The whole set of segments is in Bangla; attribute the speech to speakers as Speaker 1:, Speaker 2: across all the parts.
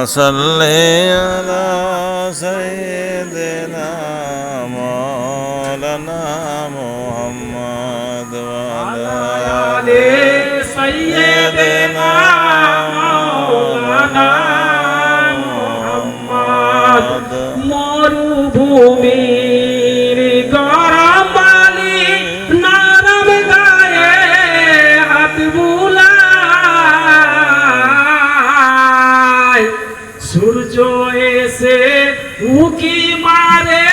Speaker 1: সাল্লি আলা সাইয়্যিদিনা মাওলানা মুহাম্মদ ওয়া আলা আলি সাইয়্যিদিনা মাওলানা মুহাম্মদ
Speaker 2: মরুভূমির গরম বালি নরম গায়ে হাত বুলায় সূর্য এসে উকি মারে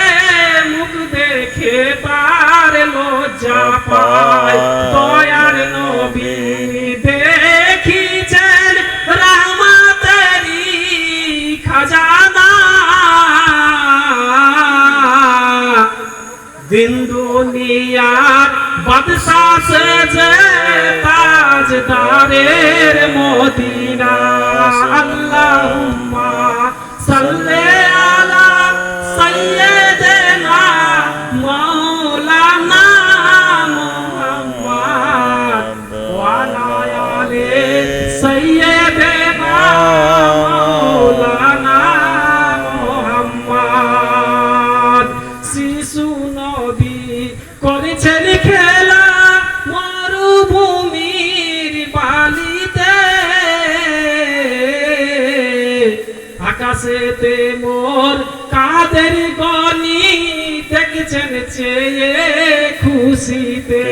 Speaker 2: মুখ দেখে তার লজ্জা পায় দয়ার নবী দেখিছেন রহমতেরি খাজানা দিন দুনিয়ার বাদশা সেজে তাজদারের মদিনা আল্লাহুম্মা সাল্লি আলা সাইয়্যিদিনা মাওলানা মুহাম্মদ ওয়া আলা আলি সাইয়্যিদিনা মাওলানা মুহাম্মদ শিশু নবী করেছেন খেলা মরুভূমির বালিতে আকাশেতে মোর কাদের গনি দেখছেন চেয়ে খুশিতে